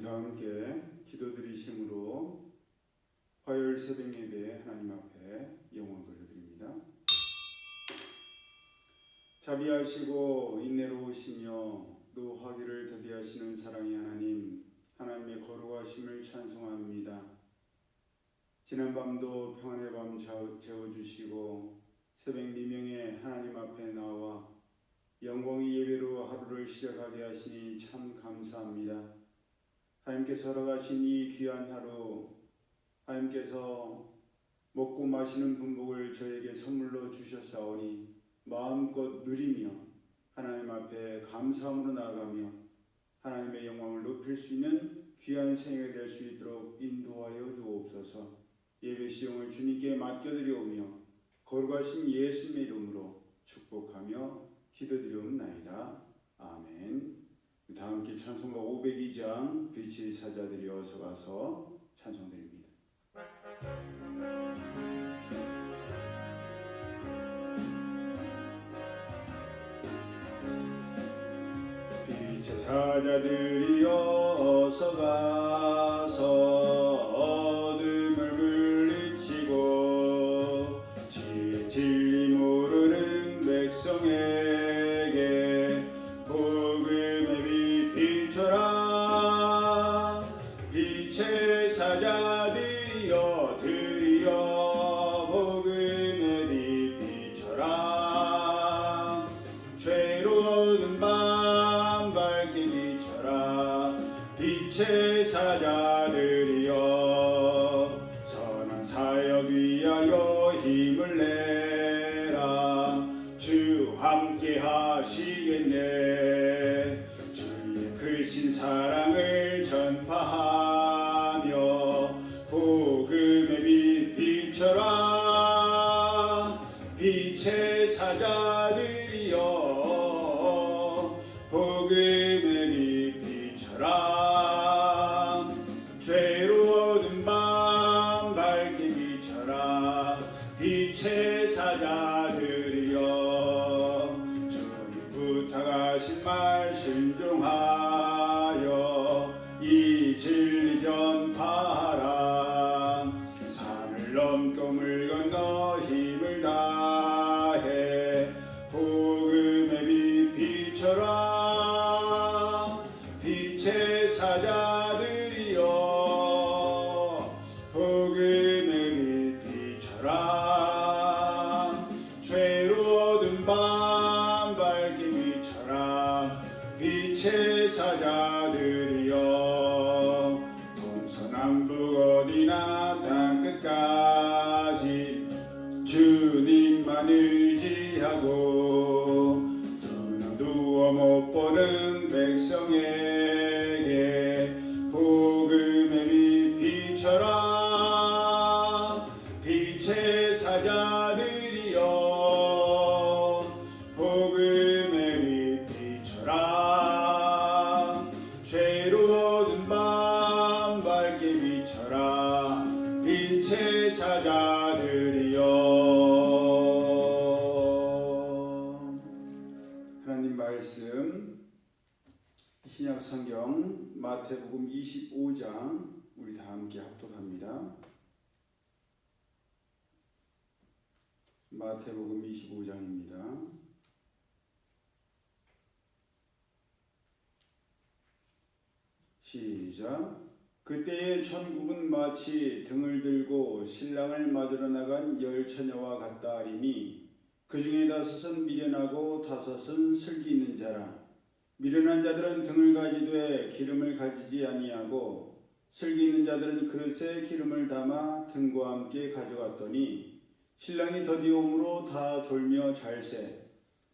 다 함께 기도드리심으로 화요일 새벽 예배에 하나님 앞에 영광 돌려드립니다. 자비하시고 인내로우시며 노하기를 더디하시는 사랑의 하나님, 하나님의 거룩하심을 찬송합니다. 지난밤도 평안의 밤 재워주시고 새벽 미명에 하나님 앞에 나와 영광의 예배로 하루를 시작하게 하시니 참 감사합니다. 하나님께서 허락하신 이 귀한 하루, 하나님께서 먹고 마시는 분복을 저에게 선물로 주셨사오니 마음껏 누리며 하나님 앞에 감사함으로 나아가며 하나님의 영광을 높일 수 있는 귀한 생애가 될 수 있도록 인도하여 주옵소서. 예배 시용을 주님께 맡겨드리오며 거룩하신 예수님의 이름으로 축복하며 기도드리옵나이다. 아멘. 다 함께 찬송가 502장 빛의 사자들이 어서 가서 찬송드립니다. 빛의 사자들이 어서 가서 어둠을 물리치고 지혜 진리 모르는 백성에게 복음의 빛 비춰라. 빛의 사자들이여 드리여 복음의 빛 비춰라. 죄로운 밤 밝게 비춰라. 빛의 사자들이여 선한 사역 위하여 힘을 내라. 주 함께 하시겠네. 주의 크신 사랑을 전파하며 복음의 빛 비춰라. 빛의 사자들이여 복음의 빛 비춰라. 죄로운 밤 밝게 비춰라. 빛의 사자들이여 주님 부탁하신 말 순종하여 이 진리 전파하라. 산을 넘고 물 건너 힘을 다해 복음의 빛 비춰라. 빛의 사자들이여 복음의 빛 비춰라. 죄로운 밤 밝게 비춰라. 빛의 사자들이여 동서남북 어디나 땅끝까지 주님만 의지하고 눈 누워 못 보는 백성에게 복음의 빛 비춰라. 빛의 사자들이여 복음의 빛 비춰라. 죄로운 밤 밝게 비춰라. 빛의 사자들이여. 하나님 말씀 신약 성경 마태복음 25장 우리 다 함께 합독합니다. 마태복음 25장입니다. 시작. 그때의 천국은 마치 등을 들고 신랑을 맞으러 나간 열 처녀와 같다 하리니 그 중에 다섯은 미련하고 다섯은 슬기 있는 자라. 미련한 자들은 등을 가지되 기름을 가지지 아니하고 슬기 있는 자들은 그릇에 기름을 담아 등과 함께 가져갔더니 신랑이 더디오므로 다 졸며 잘새.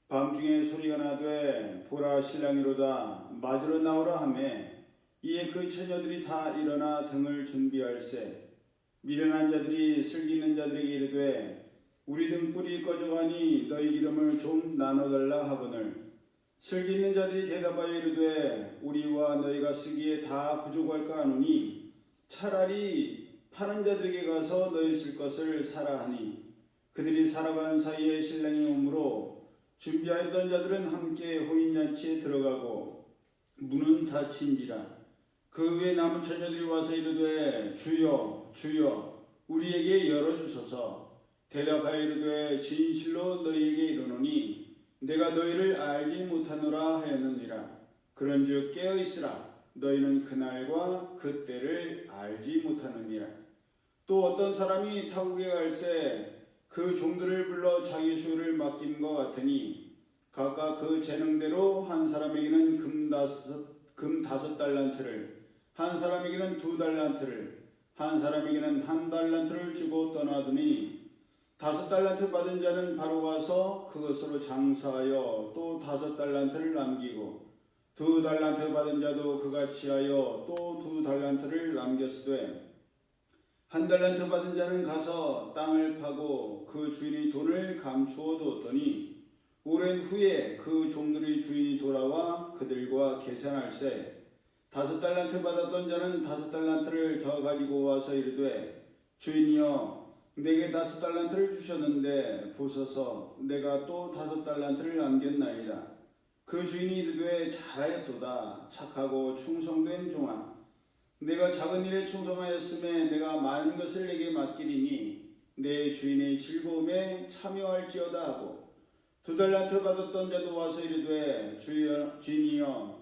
밤중에 소리가 나되 보라 신랑이로다 맞으러 나오라 하매 이에 그 처녀들이 다 일어나 등을 준비할세. 미련한 자들이 슬기 있는 자들에게 이르되 우리 등불이 꺼져가니 너희 기름을 좀 나눠달라 하거늘 슬기 있는 자들이 대답하여 이르되 우리와 너희가 쓰기에 다 부족할까 하노니 차라리 파는 자들에게 가서 너희 쓸 것을 사라 하니 그들이 살아가는 사이에 신랑이 오므로 준비하였던 자들은 함께 호인잔치에 들어가고 문은 닫힌지라. 그 후에 남은 처녀들이 와서 이르되 주여 주여 우리에게 열어주소서. 대답하여 이르되 진실로 너희에게 이르노니 내가 너희를 알지 못하노라 하였느니라. 그런즉 깨어있으라. 너희는 그날과 그때를 알지 못하느니라. 또 어떤 사람이 타국에 갈새 그 종들을 불러 자기 소유를 맡김과 같으니 각각 그 재능대로 한 사람에게는 금 다섯 달란트를, 한 사람에게는 2달란트를, 한 사람에게는 1달란트를 주고 떠나더니 5달란트 받은 자는 바로 가서 그것으로 장사하여 또 5달란트를 남기고 2달란트 받은 자도 그같이 하여 또 2달란트를 남겼으되 1달란트 받은 자는 가서 땅을 파고 그 주인의 돈을 감추어 두었더니 오랜 후에 그 종들의 주인이 돌아와 그들과 계산할세 5달란트 받았던 자는 5달란트를 더 가지고 와서 이르되 주인이여 내게 5달란트를 주셨는데 보소서 내가 또 5달란트를 남겼나이다. 그 주인이 이르되 잘하였도다. 착하고 충성된 종아 내가 작은 일에 충성하였음에 내가 많은 것을 내게 맡기리니 내 주인의 즐거움에 참여할지어다 하고 2달란트 받았던 자도 와서 이르되 주인이여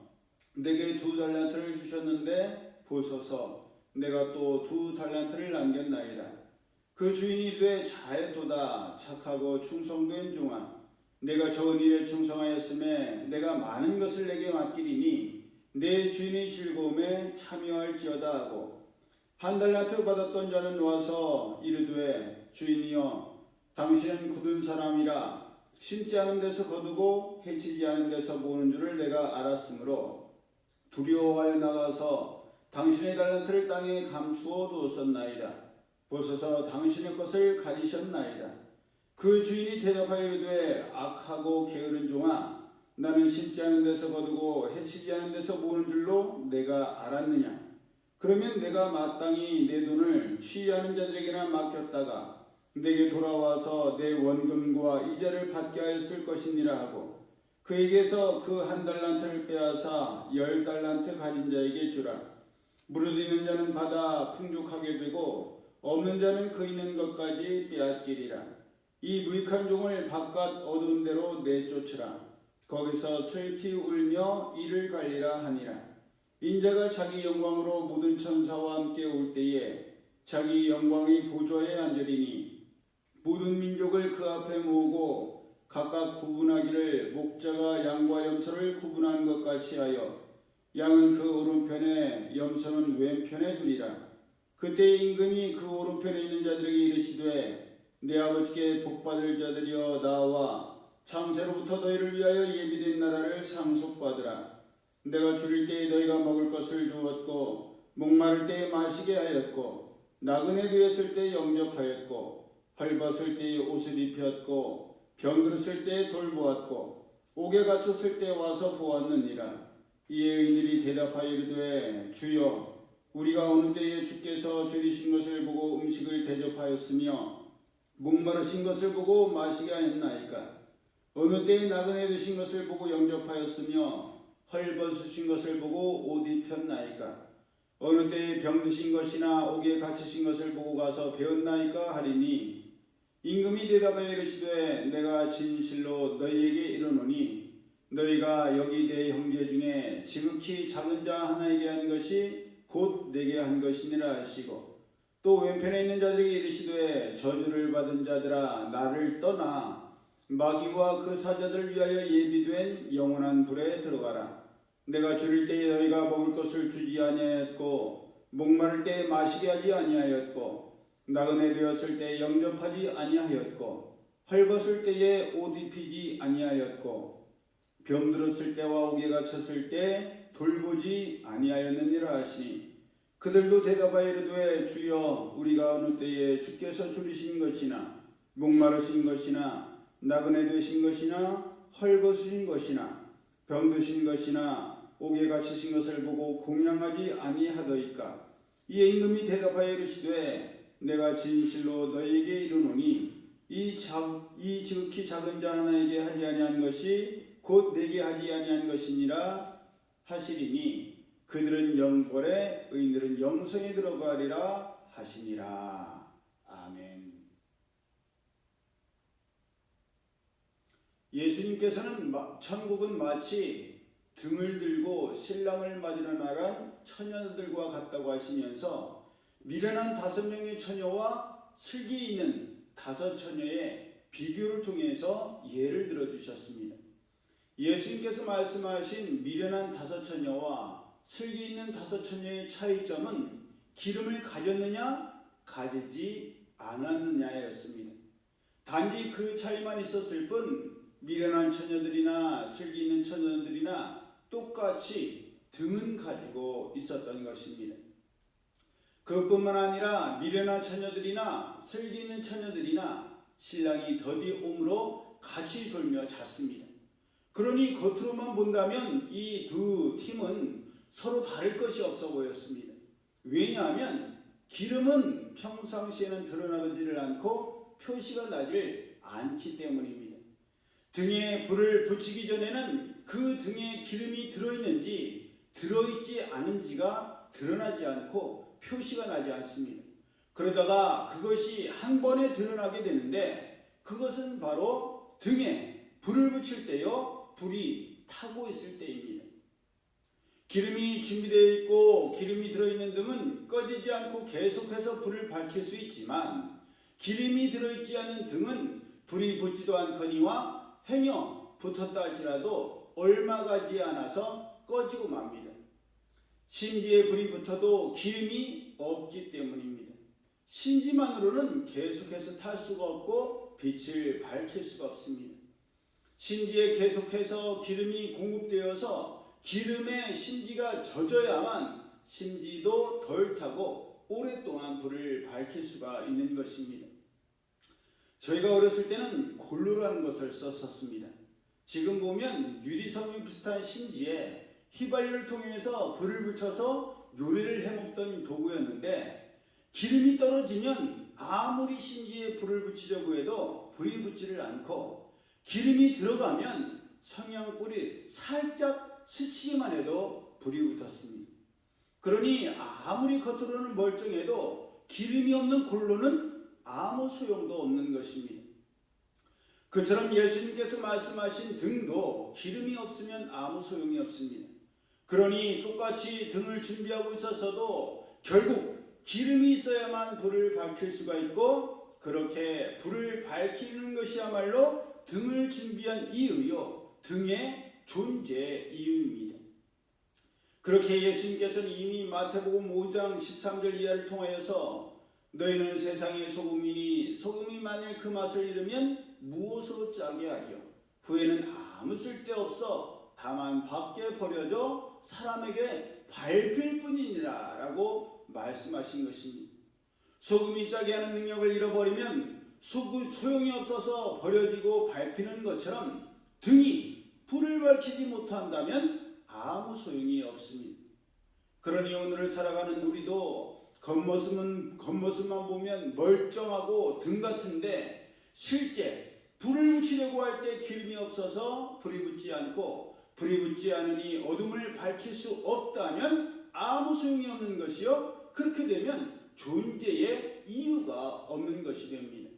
내게 2달란트를 주셨는데 보소서 내가 또 2달란트를 남겼나이다. 그 주인이 이르되 잘하였도다. 착하고 충성된 종아 내가 적은 일에 충성하였음에 내가 많은 것을 내게 맡기리니 내 주인의 즐거움에 참여할지어다 하고 1달란트 받았던 자는 와서 이르되 주인이여 당신은 굳은 사람이라 심지 않은 데서 거두고 해치지 않은 데서 모으는 줄을 내가 알았으므로 두려워하여 나가서 당신의 달란트를 땅에 감추어 두었었나이다. 보소서 당신의 것을 가지셨나이다. 그 주인이 대답하여 이르되 악하고 게으른 종아 나는 심지 않은 데서 거두고 해치지 않은 데서 모으는 줄로 내가 알았느냐. 그러면 내가 마땅히 내 돈을 취하는 자들에게나 맡겼다가 내게 돌아와서 내 원금과 이자를 받게 하였을 것이니라 하고 그에게서 그 1달란트를 빼앗아 10달란트 가진 자에게 주라. 무릇 있는 자는 받아 풍족하게 되고 없는 자는 그 있는 것까지 빼앗기리라. 이 무익한 종을 바깥 어두운 데로 내쫓으라. 거기서 슬피 울며 이를 갈리라 하니라. 인자가 자기 영광으로 모든 천사와 함께 올 때에 자기 영광의 보좌에 앉으리니 모든 민족을 그 앞에 모으고 각각 구분하기를 목자가 양과 염소를 구분하는 것 같이 하여 양은 그 오른편에 염소는 왼편에 두리라. 그때 임금이 그 오른편에 있는 자들에게 이르시되 내 아버지께 복받을 자들이여 나와 창세로부터 너희를 위하여 예비된 나라를 상속받으라. 내가 줄일 때에 너희가 먹을 것을 주었고 목마를 때에 마시게 하였고 나그네 되었을 때에 영접하였고 헐벗을 때에 옷을 입혔고 병들었을 때에 돌보았고 옥에 갇혔을 때에 와서 보았느니라. 이에 의인들이 대답하여 이르되 주여 우리가 어느 때에 주께서 줄이신 것을 보고 음식을 대접하였으며 목마르신 것을 보고 마시게 하였나이까. 어느 때에 나그네 되신 것을 보고 영접하였으며 헐벗으신 것을 보고 옷 입혔나이까. 어느 때에 병드신 것이나 옥에 갇히신 것을 보고 가서 배웠나이까 하리니 임금이 대답하여 이르시되 내가 진실로 너희에게 이르노니 너희가 여기 내 형제 중에 지극히 작은 자 하나에게 한 것이 곧 내게 한 것이니라 하시고 또 왼편에 있는 자들에게 이르시되 저주를 받은 자들아 나를 떠나 마귀와 그 사자들을 위하여 예비된 영원한 불에 들어가라. 내가 줄일 때에 너희가 먹을 것을 주지 아니하였고 목마를 때에 마시게 하지 아니하였고 나그네 되었을 때에 영접하지 아니하였고 헐벗을 때에 옷 입히지 아니하였고 병들었을 때와 옥에 갇혔을 때 돌보지 아니하였느니라 하시니 그들도 대답하여 이르되 주여 우리가 어느 때에 주께서 줄이신 것이나 목마르신 것이나 나그네 되신 것이나 헐벗으신 것이나 병드신 것이나 옥에 갇히신 것을 보고 공양하지 아니하더이까. 이에 임금이 대답하여 이르시되 내가 진실로 너희에게 이르노니 이 지극히 작은 자 하나에게 하지 아니한 것이 곧 내게 하지 아니한 것이니라 하시리니 그들은 영벌에 의인들은 영생에 들어가리라 하시니라. 아멘. 예수님께서는 천국은 마치 등을 들고 신랑을 맞으러 나간 처녀들과 같다고 하시면서 미련한 5명의 처녀와 슬기 있는 5 처녀의 비교를 통해서 예를 들어주셨습니다. 예수님께서 말씀하신 미련한 5 처녀와 슬기 있는 5 처녀의 차이점은 기름을 가졌느냐 가지지 않았느냐였습니다. 단지 그 차이만 있었을 뿐 미련한 처녀들이나 슬기 있는 처녀들이나 똑같이 등은 가지고 있었던 것입니다. 그것뿐만 아니라 미련한 처녀들이나 슬기 있는 처녀들이나 신랑이 더디옴으로 같이 졸며 잤습니다. 그러니 겉으로만 본다면 이 두 팀은 서로 다를 것이 없어 보였습니다. 왜냐하면 기름은 평상시에는 드러나지를 않고 표시가 나질 않기 때문입니다. 등에 불을 붙이기 전에는 그 등에 기름이 들어있는지 들어있지 않은지가 드러나지 않고 표시가 나지 않습니다. 그러다가 그것이 한 번에 드러나게 되는데 그것은 바로 등에 불을 붙일 때요 불이 타고 있을 때입니다. 기름이 준비되어 있고 기름이 들어있는 등은 꺼지지 않고 계속해서 불을 밝힐 수 있지만 기름이 들어있지 않은 등은 불이 붙지도 않거니와 행여 붙었다 할지라도 얼마 가지 않아서 꺼지고 맙니다. 심지에 불이 붙어도 기름이 없기 때문입니다. 심지만으로는 계속해서 탈 수가 없고 빛을 밝힐 수가 없습니다. 심지에 계속해서 기름이 공급되어서 기름에 심지가 젖어야만 심지도 덜 타고 오랫동안 불을 밝힐 수가 있는 것입니다. 저희가 어렸을 때는 골로라는 것을 썼었습니다. 지금 보면 유리섬유 비슷한 심지에 휘발유를 통해서 불을 붙여서 요리를 해먹던 도구였는데 기름이 떨어지면 아무리 심지에 불을 붙이려고 해도 불이 붙지를 않고 기름이 들어가면 성냥불이 살짝 스치기만 해도 불이 붙었습니다. 그러니 아무리 겉으로는 멀쩡해도 기름이 없는 골로는 아무 소용도 없는 것입니다. 그처럼 예수님께서 말씀하신 등도 기름이 없으면 아무 소용이 없습니다. 그러니 똑같이 등을 준비하고 있어서도 결국 기름이 있어야만 불을 밝힐 수가 있고 그렇게 불을 밝히는 것이야말로 등을 준비한 이유요 등의 존재 이유입니다. 그렇게 예수님께서는 이미 마태복음 5장 13절 이하를 통하여서 너희는 세상의 소금이니 소금이 만일 그 맛을 잃으면 무엇으로 짜게 하리요 후에는 아무 쓸데없어 다만 밖에 버려져 사람에게 밟힐 뿐이니라 라고 말씀하신 것입니다. 소금이 짜게 하는 능력을 잃어버리면 소용이 없어서 버려지고 밟히는 것처럼 등이 불을 밝히지 못한다면 아무 소용이 없습니다. 그러니 오늘을 살아가는 우리도 겉모습만 보면 멀쩡하고 등 같은데 실제 불을 붙이려고 할 때 기름이 없어서 불이 붙지 않고 불이 붙지 않으니 어둠을 밝힐 수 없다면 아무 소용이 없는 것이요 그렇게 되면 존재의 이유가 없는 것이 됩니다.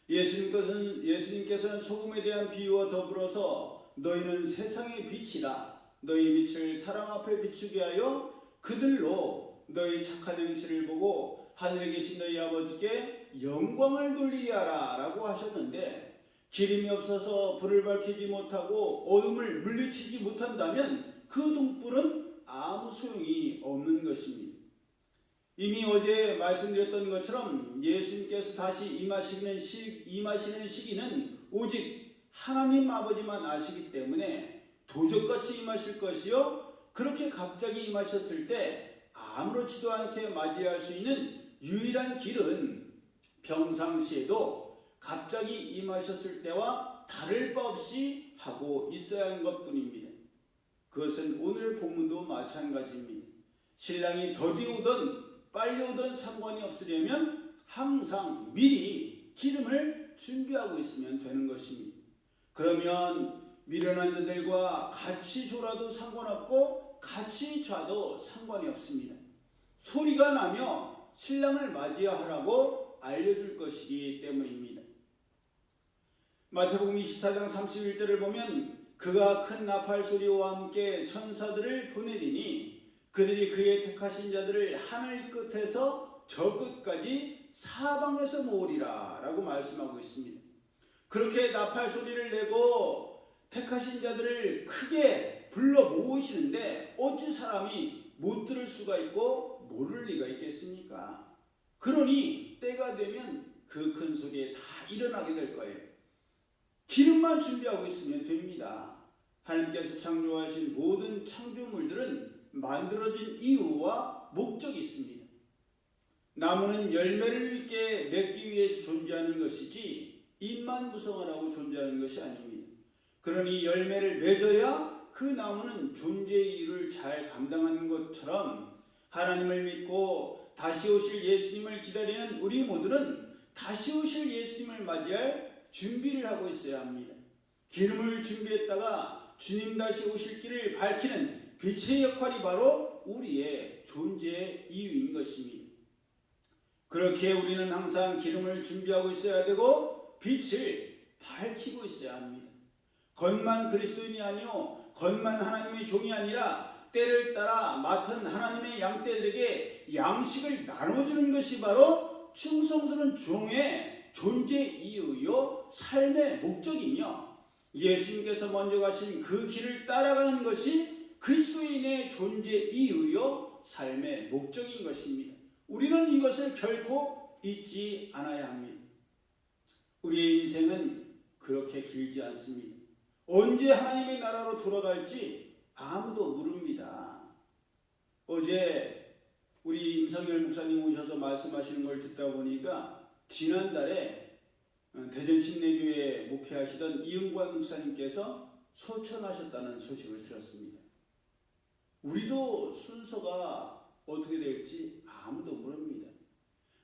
예수님께서는 소금에 대한 비유와 더불어서 너희는 세상의 빛이라 너희 빛을 사람 앞에 비추게 하여 그들로 너희 착한 행실을 보고 하늘에 계신 너희 아버지께 영광을 돌리게 하라 라고 하셨는데 기름이 없어서 불을 밝히지 못하고 어둠을 물리치지 못한다면 그 등불은 아무 소용이 없는 것입니다. 이미 어제 말씀드렸던 것처럼 예수님께서 다시 임하시는 시기는 오직 하나님 아버지만 아시기 때문에 도적같이 임하실 것이요 그렇게 갑자기 임하셨을 때 아무렇지도 않게 맞이할 수 있는 유일한 길은 평상시에도 갑자기 임하셨을 때와 다를 바 없이 하고 있어야 하는 것뿐입니다. 그것은 오늘의 본문도 마찬가지입니다. 신랑이 더디 오든 빨리 오든 상관이 없으려면 항상 미리 기름을 준비하고 있으면 되는 것입니다. 그러면 미련한 자들과 같이 졸아도 상관없고 같이 자도 상관이 없습니다. 소리가 나며 신랑을 맞이하라고 알려줄 것이기 때문입니다. 마태복음 24장 31절을 보면 그가 큰 나팔 소리와 함께 천사들을 보내리니 그들이 그의 택하신 자들을 하늘 끝에서 저 끝까지 사방에서 모으리라 라고 말씀하고 있습니다. 그렇게 나팔 소리를 내고 택하신 자들을 크게 불러 모으시는데 어찌 사람이 못 들을 수가 있고 모를 리가 있겠습니까? 그러니 때가 되면 그 큰 소리에 다 일어나게 될 거예요. 기름만 준비하고 있으면 됩니다. 하나님께서 창조하신 모든 창조물들은 만들어진 이유와 목적이 있습니다. 나무는 열매를 있게 맺기 위해서 존재하는 것이지 잎만 무성하라고 존재하는 것이 아닙니다. 그러니 열매를 맺어야 그 나무는 존재의 이유를 잘 감당하는 것처럼 하나님을 믿고 다시 오실 예수님을 기다리는 우리 모두는 다시 오실 예수님을 맞이할 준비를 하고 있어야 합니다. 기름을 준비했다가 주님 다시 오실 길을 밝히는 빛의 역할이 바로 우리의 존재의 이유인 것입니다. 그렇게 우리는 항상 기름을 준비하고 있어야 되고 빛을 밝히고 있어야 합니다. 겉만 그리스도인이 아니요 겉만 하나님의 종이 아니라 때를 따라 맡은 하나님의 양떼들에게 양식을 나눠주는 것이 바로 충성스러운 종의 존재 이유요 삶의 목적이며 예수님께서 먼저 가신 그 길을 따라가는 것이 그리스도인의 존재 이유요 삶의 목적인 것입니다. 우리는 이것을 결코 잊지 않아야 합니다. 우리의 인생은 그렇게 길지 않습니다. 언제 하나님의 나라로 돌아갈지 아무도 모릅니다. 어제 우리 임성열 목사님 오셔서 말씀하시는 걸 듣다 보니까 지난달에 대전 침례교회 목회하시던 이은관 목사님께서 소천하셨다는 소식을 들었습니다. 우리도 순서가 어떻게 될지 아무도 모릅니다.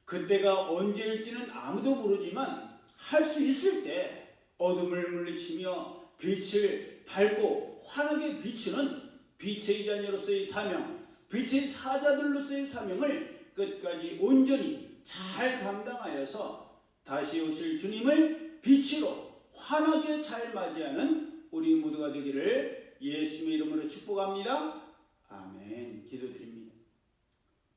그때가 언제일지는 아무도 모르지만 할 수 있을 때 어둠을 물리치며 빛을 밝고 환하게 비추는 빛의 자녀로서의 사명, 빛의 사자들로서의 사명을 끝까지 온전히 잘 감당하여서 다시 오실 주님을 빛으로 환하게 잘 맞이하는 우리 모두가 되기를 예수님의 이름으로 축복합니다. 아멘. 기도드립니다.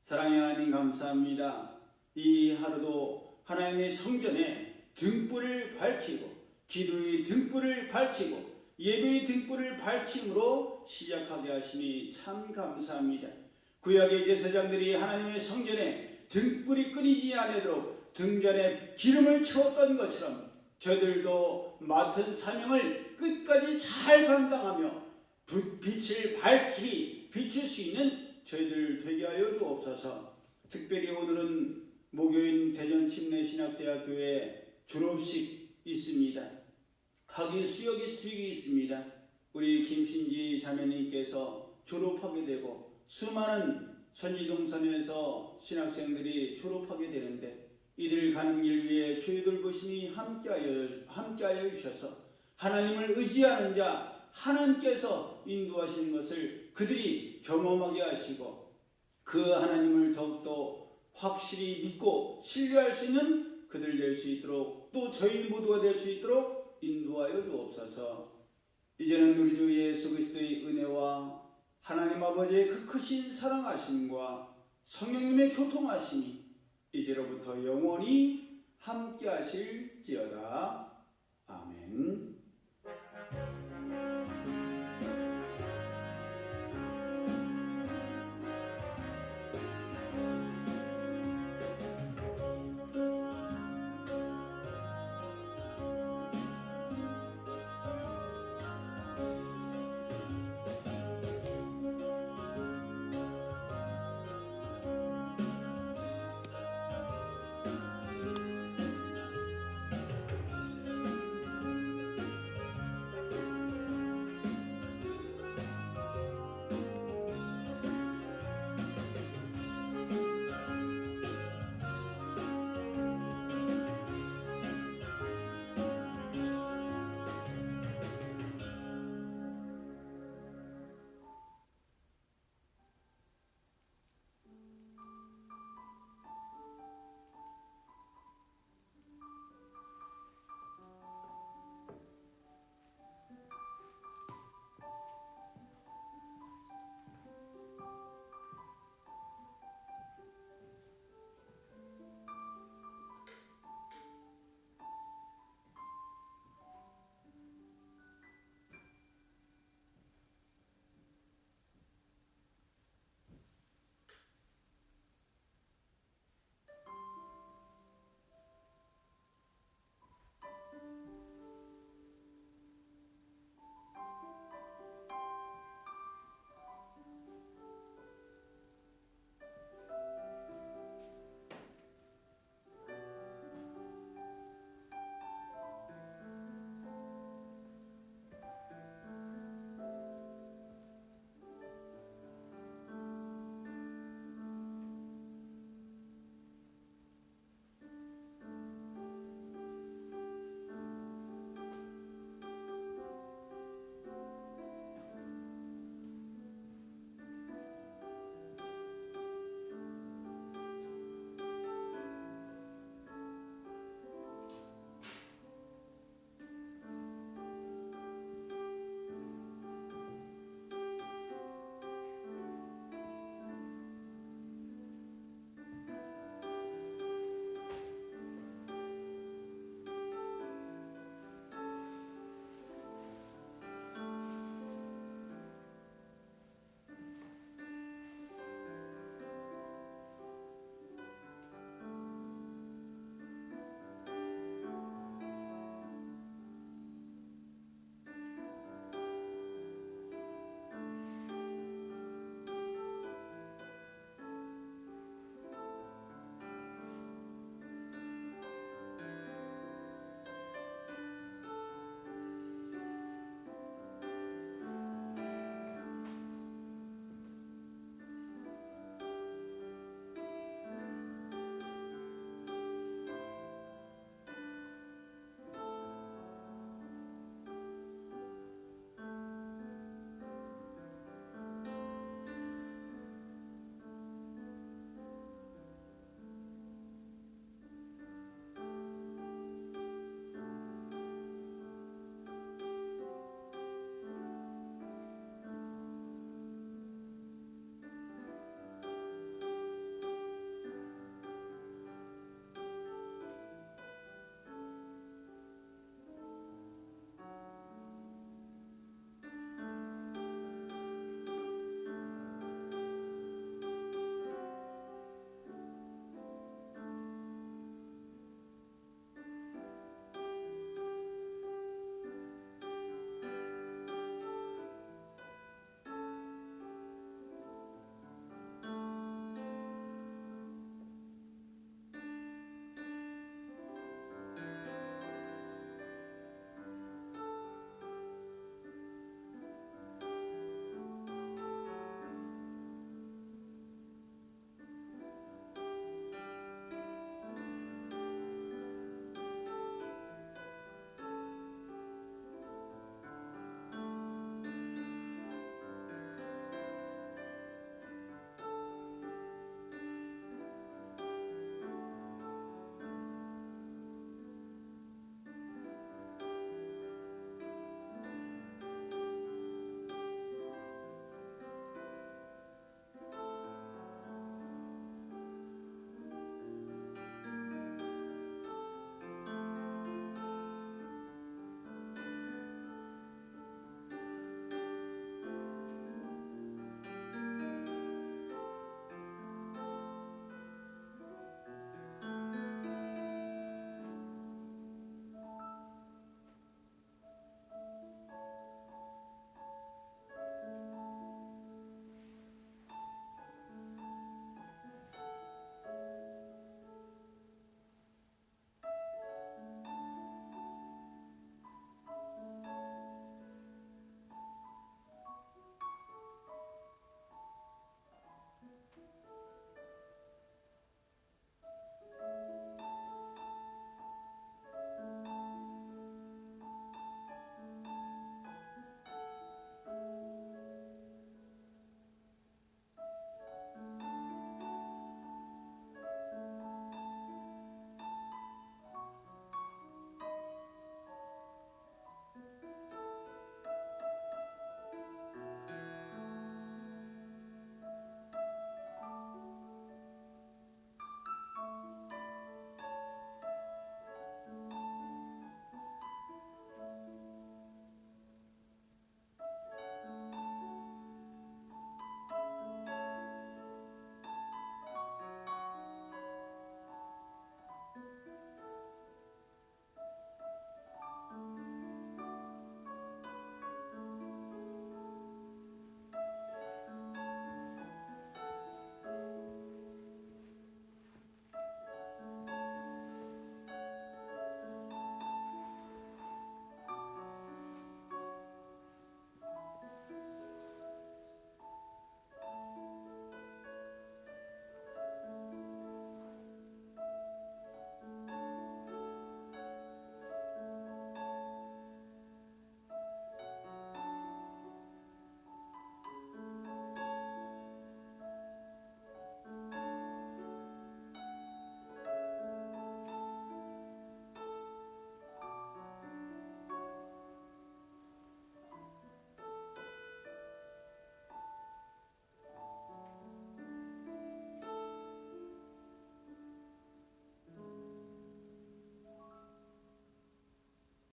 사랑의 하나님 감사합니다. 이 하루도 하나님의 성전에 등불을 밝히고 기도의 등불을 밝히고 예배의 등불을 밝힘으로 시작하게 하시니 참 감사합니다. 구약의 제사장들이 하나님의 성전에 등불이 끊이지 않도록 등잔에 기름을 채웠던 것처럼 저들도 맡은 사명을 끝까지 잘 감당하며 빛을 밝히 비칠 수 있는 저희들 되게 하여 주옵소서. 특별히 오늘은 목요일 대전 침례신학대학교에 졸업식 있습니다. 학위 수역이 있습니다. 우리 김신지 자매님께서 졸업하게 되고 수많은 선지동선에서 신학생들이 졸업하게 되는데 이들 가는 길 위에 주의 돌보심이 함께하여 주셔서 하나님을 의지하는 자 하나님께서 인도하시는 것을 그들이 경험하게 하시고 그 하나님을 더욱더 확실히 믿고 신뢰할 수 있는 그들 될 수 있도록 또 저희 모두가 될 수 있도록 인도하여 주옵소서. 이제는 우리 주 예수 그리스도의 은혜와 하나님 아버지의 그 크신 사랑하심과 성령님의 교통하심이 이제로부터 영원히 함께 하실지어다. 아멘.